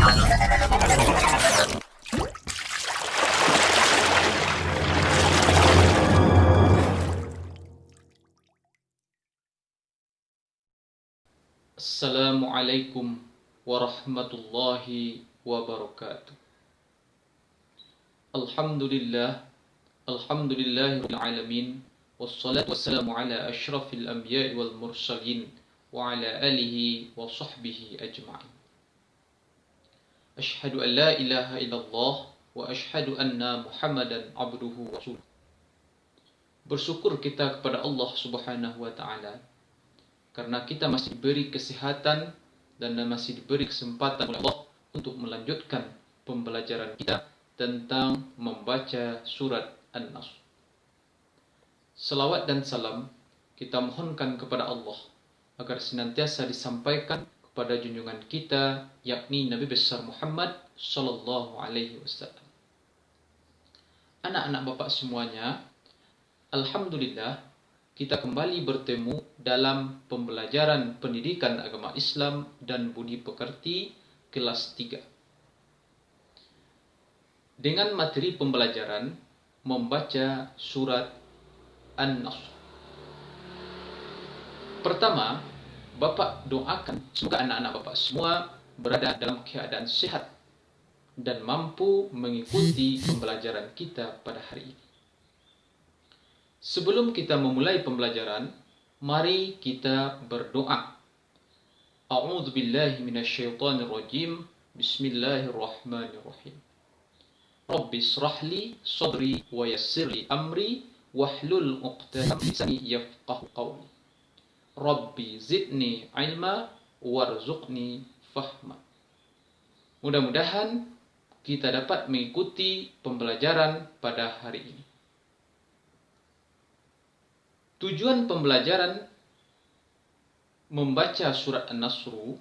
Assalamualaikum warahmatullahi wabarakatuh. Alhamdulillah, alhamdulillahirabbil alamin, wassalatu wassalamu ala asyrafil anbiya'i wal mursalin wa ala alihi wa sahbihi ajma'in. Asyhadu an la ilaha illallah wa asyhadu anna Muhammadan abduhu wa rasuluh. Bersyukur kita kepada Allah Subhanahu wa taala karena kita masih diberi kesehatan dan masih diberi kesempatan oleh Allah untuk melanjutkan pembelajaran kita tentang membaca surat An-Nasr. Salawat dan salam kita mohonkan kepada Allah agar senantiasa disampaikan kepada junjungan kita, yakni Nabi besar Muhammad sallallahu alaihi wasallam. Anak-anak Bapak semuanya, alhamdulillah kita kembali bertemu dalam pembelajaran pendidikan agama Islam dan budi pekerti kelas 3. Dengan materi pembelajaran membaca surat An-Nasr. Pertama, Bapak doakan semoga anak-anak Bapak semua berada dalam keadaan sehat dan mampu mengikuti pembelajaran kita pada hari ini. Sebelum kita memulai pembelajaran, mari kita berdoa. A'udzu billahi minasyaitonir rajim. Bismillahirrahmanirrahim. Rabbi shrah li sadri wa yassir li amri wahlul 'uqdatam min lisani yafqahu qawli. Rabbi zidni ilma warzuqni fahma. Mudah-mudahan kita dapat mengikuti pembelajaran pada hari ini. Tujuan pembelajaran membaca surat An-Nasr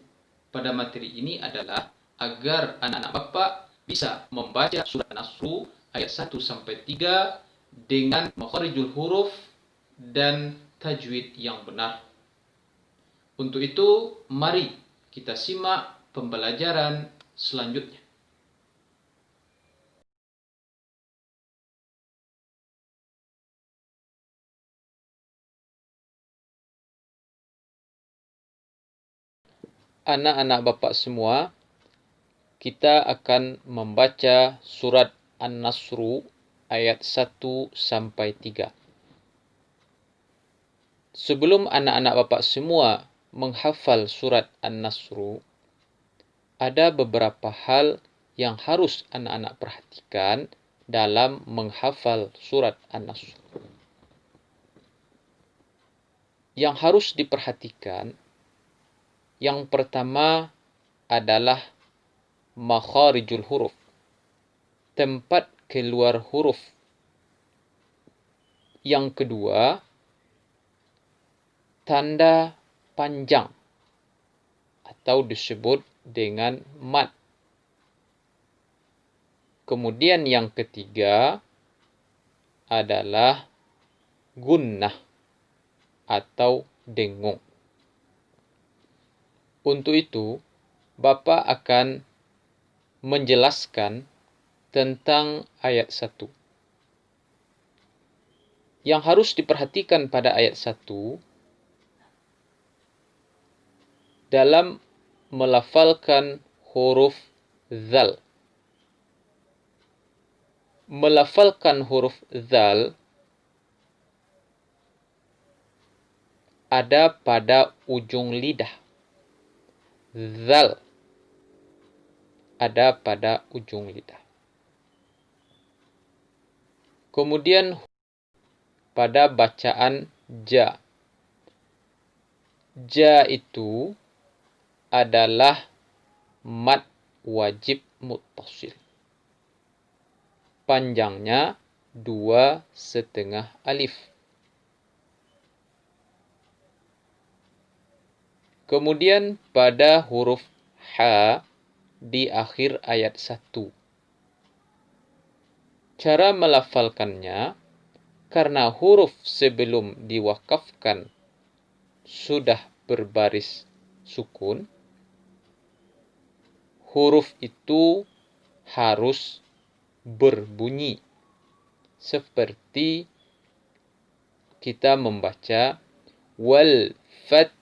pada materi ini adalah agar anak-anak Bapak bisa membaca surat An-Nasr ayat 1 sampai 3 dengan makharijul huruf dan tajwid yang benar. Untuk itu, mari kita simak pembelajaran selanjutnya. Anak-anak Bapak semua, kita akan membaca surat An-Nasr ayat 1 sampai 3. Sebelum anak-anak Bapak semua menghafal surat An-Nasr, ada beberapa hal yang harus anak-anak perhatikan dalam menghafal surat An-Nasr. Yang harus diperhatikan, yang pertama adalah makharijul huruf, tempat keluar huruf. Yang kedua, tanda panjang atau disebut dengan mad. Kemudian yang ketiga adalah gunnah atau dengung. Untuk itu, Bapak akan menjelaskan tentang ayat 1. Yang harus diperhatikan pada ayat 1 dalam melafalkan huruf zal. Melafalkan huruf zal ada pada ujung lidah. Zal ada pada ujung lidah. Kemudian pada bacaan ja. Ja itu adalah mad wajib muttasil. Panjangnya 2,5 alif. Kemudian pada huruf ha di akhir ayat 1. Cara melafalkannya, karena huruf sebelum diwakafkan sudah berbaris sukun, huruf itu harus berbunyi. Seperti kita membaca wal fath.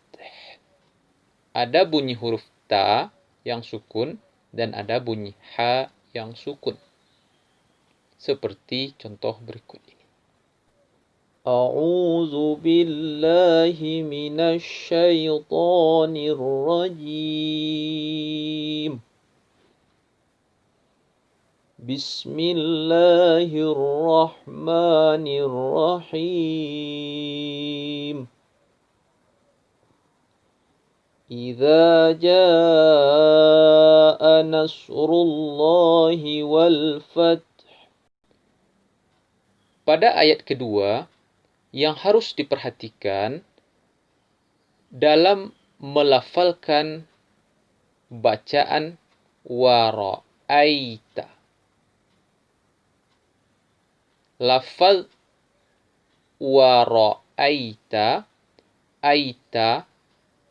Ada bunyi huruf ta yang sukun dan ada bunyi ha yang sukun. Seperti contoh berikut ini. A'udzu billahi minasy syaithanir rajim. Bismillahirrahmanirrahim. Idza jaa nasrullahi wal fath. Pada ayat kedua, yang harus diperhatikan dalam melafalkan bacaan wara'aita. Lafal wara'aita, aita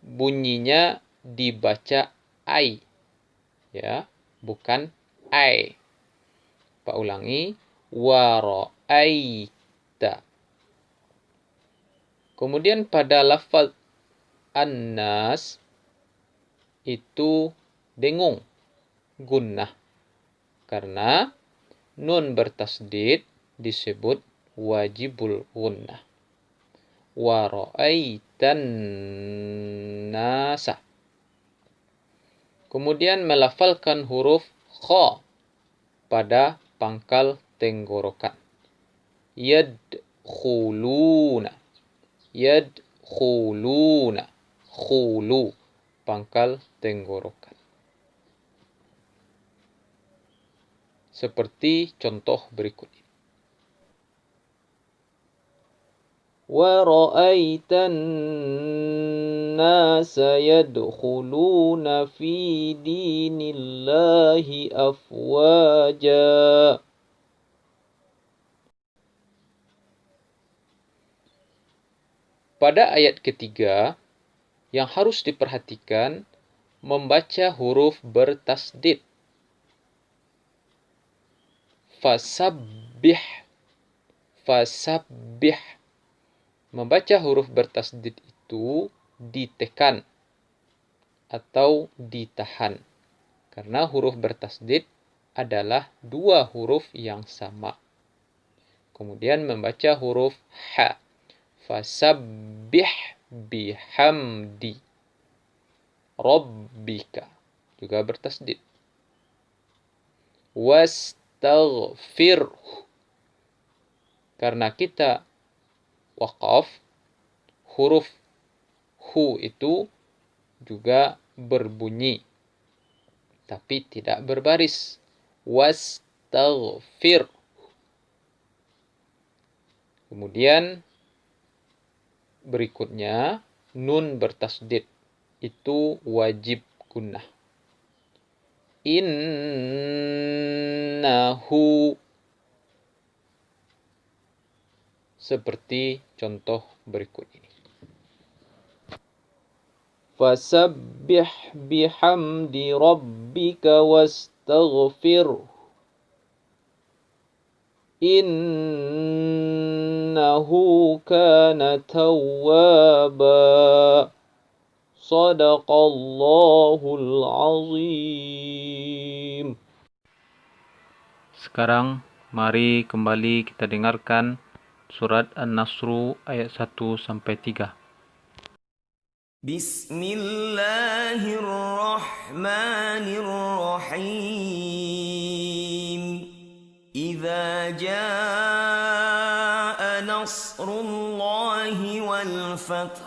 bunyinya dibaca ai, ya, bukan ai. Pak ulangi, wara'aita. Kemudian pada lafal annas itu dengung, gunnah, karena nun bertasdid disebut wajibul gunnah. Wa ra'aitan nasa. Kemudian melafalkan huruf kha pada pangkal tenggorokan. Yadkhuluna. Yadkhuluna. Khulu, pangkal tenggorokan. Seperti contoh berikut ini. وَرَأَيْتَ النَّاسَ يَدْخُلُونَ فِي دِينِ اللَّهِ أَفْوَاجًا. Pada ayat ketiga, yang harus diperhatikan membaca huruf bertasdid. Fasabbih. Fasabbih. Membaca huruf bertasdid itu ditekan atau ditahan. Karena huruf bertasdid adalah dua huruf yang sama. Kemudian membaca huruf ha. Fasabbih bihamdi rabbika. Juga bertasdid. Wastaghfir. Karena kita waqaf, huruf hu itu juga berbunyi, tapi tidak berbaris. Wastaghfir. Kemudian berikutnya, nun bertasdid. Itu wajib gunnah. Innahu. Seperti contoh berikut ini. Fasabbih bihamdi rabbika wastaghfir. Innahu kana tawwaba. Sadaqallahul azim. Sekarang mari kembali kita dengarkan surat An-Nasr ayat 1 sampai 3. Bismillahirrahmanirrahim. Idza jaa nasrullahi wal fath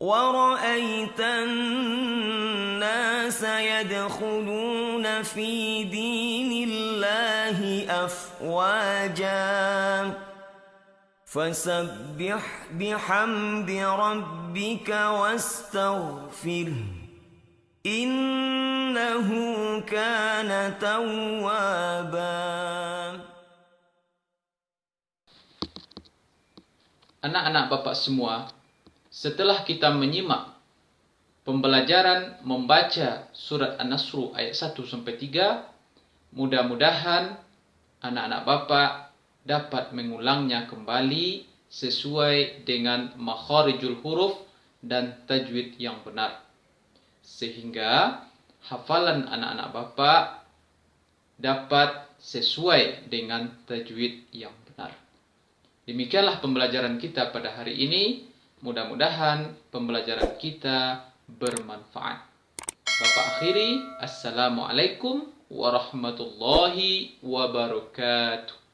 wa ra'aitan nasa yadkhuluna fi dinillahi afwaja. Fasabbih bihamdi rabbika wastaghfir. Innahu kana tawwaba. Anak-anak Bapak semua, setelah kita menyimak pembelajaran membaca surat An-Nasr ayat 1-3. Mudah-mudahan anak-anak Bapak dapat mengulangnya kembali sesuai dengan makharijul huruf dan tajwid yang benar, sehingga hafalan anak-anak Bapak dapat sesuai dengan tajwid yang benar. Demikianlah pembelajaran kita pada hari ini. Mudah-mudahan pembelajaran kita bermanfaat. Bapak akhiri, Assalamualaikum warahmatullahi wabarakatuh.